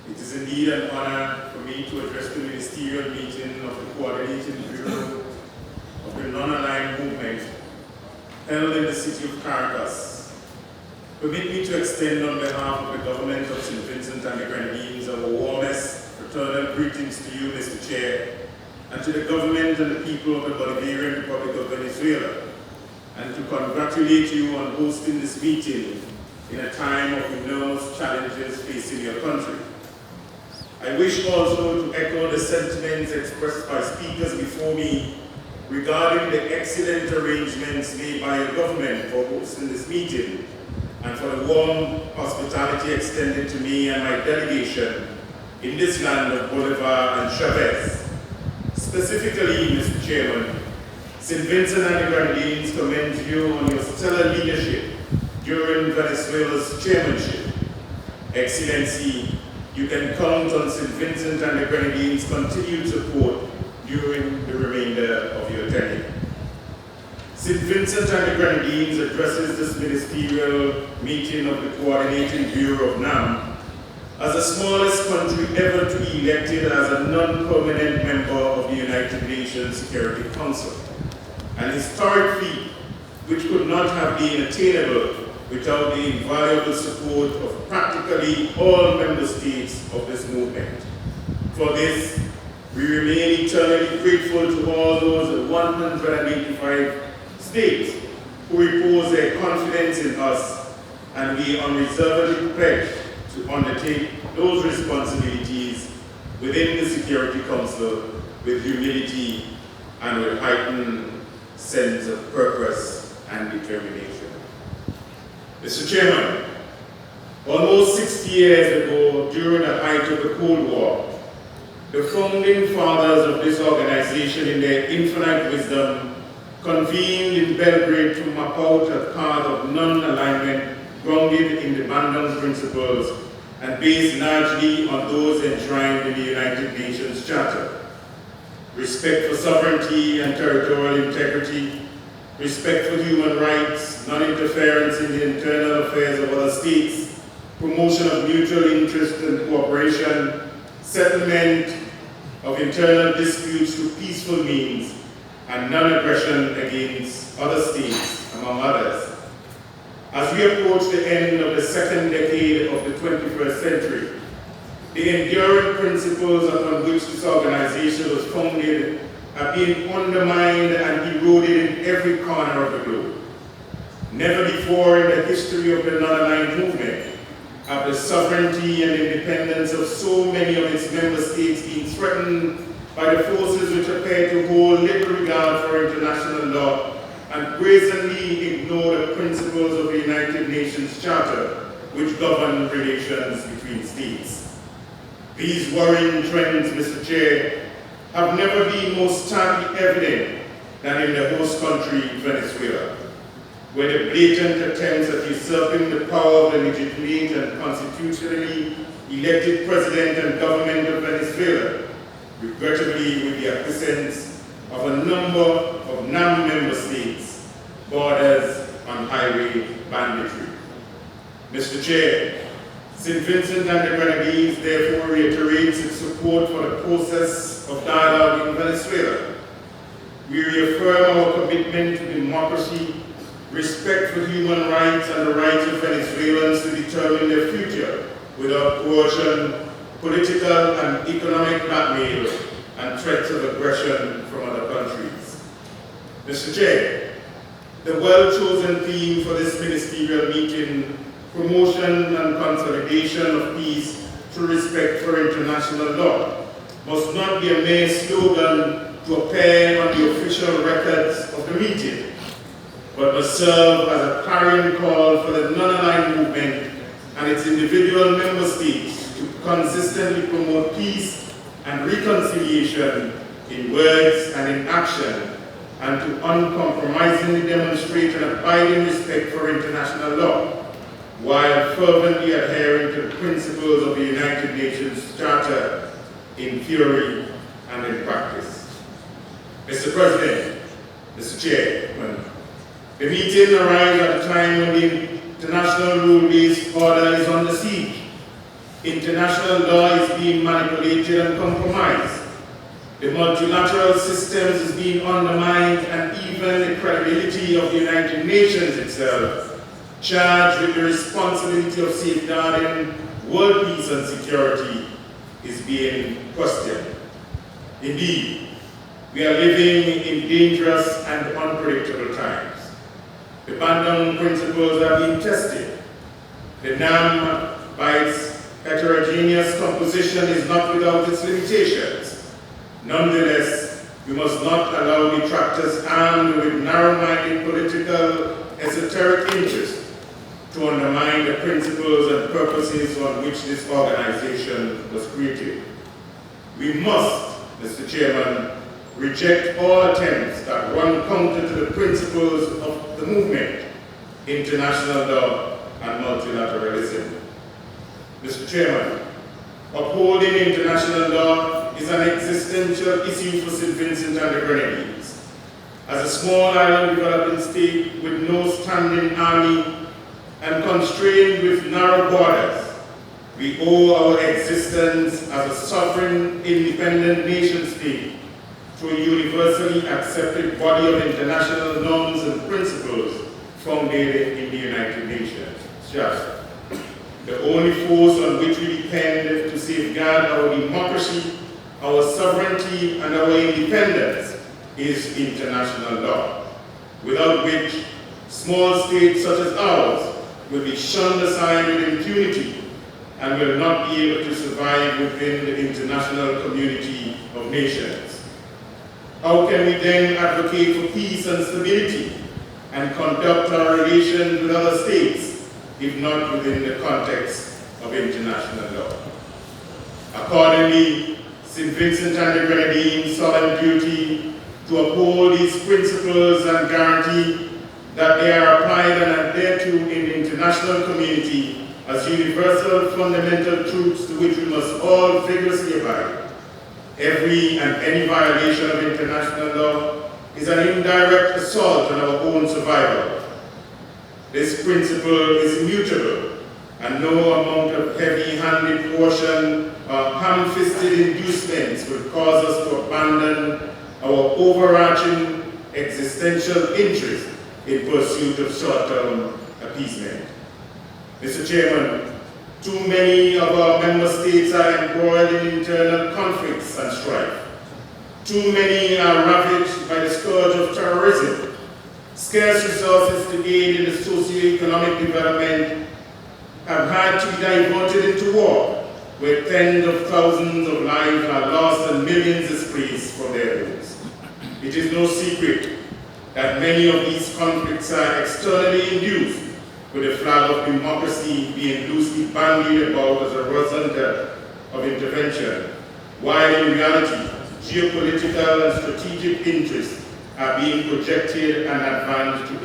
It is indeed an honor for me to address the ministerial meeting of the Coordinating Bureau of the Non-Aligned Movement held in the city of Caracas. Permit me to extend on behalf of the government of St. Vincent and the Grenadines our warmest fraternal greetings to you, Mr. Chair, and to the government and the people of the Bolivarian Republic of Venezuela, and to congratulate you on hosting this meeting in a time of enormous challenges facing your country. I wish also to echo the sentiments expressed by speakers before me regarding the excellent arrangements made by your government for hosting this meeting and for the warm hospitality extended to me and my delegation in this land of Bolivar and Chavez. Specifically, Mr. Chairman, St. Vincent and the Grenadines commend you on your stellar leadership during Venezuela's chairmanship. Excellency, you can count on St. Vincent and the Grenadines' continued support during the remainder of your tenure. St. Vincent and the Grenadines addresses this ministerial meeting of the Coordinating Bureau of NAM as the smallest country ever to be elected as a non-permanent member of the United Nations Security Council, an historic feat which could not have been attainable without the invaluable support of practically all member states of this movement. For this, we remain eternally grateful to all those 185 states who repose their confidence in us, and we unreservedly pledge to undertake those responsibilities within the Security Council with humility and with heightened sense of purpose and determination. Mr. Chairman, almost 60 years ago, during the height of the Cold War, the founding fathers of this organization, in their infinite wisdom, convened in Belgrade to map out a path of non-alignment grounded in the Bandung principles and based largely on those enshrined in the United Nations Charter. Respect for sovereignty and territorial integrity, respect for human rights, non-interference in the internal affairs of other states, promotion of mutual interest and cooperation, settlement of internal disputes through peaceful means, and non-aggression against other states, among others. As we approach the end of the second decade of the 21st century, the enduring principles upon which this organization was founded are being undermined and eroded in every corner of the globe. Never before in the history of the non-aligned movement have the sovereignty and independence of so many of its member states been threatened by the forces which appear to hold little regard for international law and brazenly ignore the principles of the United Nations Charter which govern relations between states. These worrying trends, Mr. Chair, have never been more starkly evident than in the host country, Venezuela, where the blatant attempts at usurping the power of the legitimate and constitutionally elected president and government of Venezuela, regrettably with the acquiescence of a number of non-member states, borders on highway banditry. Mr. Chair, St. Vincent and the Grenadines therefore reiterates its support for the process of dialogue in Venezuela. We reaffirm our commitment to democracy, respect for human rights and the rights of Venezuelans to determine their future without coercion, political and economic blackmail, and threats of aggression from other countries. Mr. Chair, the well-chosen theme for this ministerial meeting, promotion and consolidation of peace through respect for international law, must not be a mere slogan to appear on the official records of the meeting, but must serve as a clarion call for the non-aligned movement and its individual member states to consistently promote peace and reconciliation in words and in action, and to uncompromisingly demonstrate an abiding respect for international law, while fervently adhering to the principles of the United Nations Charter in theory and in practice. Mr. President, Mr. Chairman, the meeting arrives at a time when the international rule-based order is under siege. International law is being manipulated and compromised. The multilateral systems is being undermined, and even the credibility of the United Nations itself, charged with the responsibility of safeguarding world peace and security, is being questioned. Indeed, we are living in dangerous and unpredictable times. The Bandung principles are being tested. The NAM, by its heterogeneous composition, is not without its limitations. Nonetheless, we must not allow detractors armed with narrow-minded political esoteric interests to undermine the principles and purposes on which this organization was created. We must, Mr. Chairman, reject all attempts that run counter to the principles of the movement, international law, and multilateralism. Mr. Chairman, upholding international law is an existential issue for St. Vincent and the Grenadines. As a small island developing state with no standing army and constrained with narrow borders, we owe our existence as a sovereign, independent nation-state to a universally accepted body of international norms and principles founded in the United Nations. Just the only force on which we depend to safeguard our democracy, our sovereignty, and our independence is international law, without which small states such as ours will be shunned aside with impunity and will not be able to survive within the international community of nations. How can we then advocate for peace and stability and conduct our relations with other states if not within the context of international law? Accordingly, St. Vincent and the Grenadines' solemn duty to uphold these principles and guarantee that they are applied and adhered to in the international community as universal fundamental truths to which we must all vigorously abide. Every and any violation of international law is an indirect assault on our own survival. This principle is immutable, and no amount of heavy-handed caution or ham-fisted inducements will cause us to abandon our overarching existential interest in pursuit of short-term appeasement. Mr. Chairman, too many of our member states are embroiled in internal conflicts and strife. Too many are ravaged by the scourge of terrorism. Scarce resources to aid in the socio-economic development have had to be diverted into war, where tens of thousands of lives are lost and millions displaced from their homes. It is no secret that many of these conflicts are externally induced, with the flag of democracy being loosely bandied about as a result of intervention, while in reality, geopolitical and strategic interests are being projected and advanced to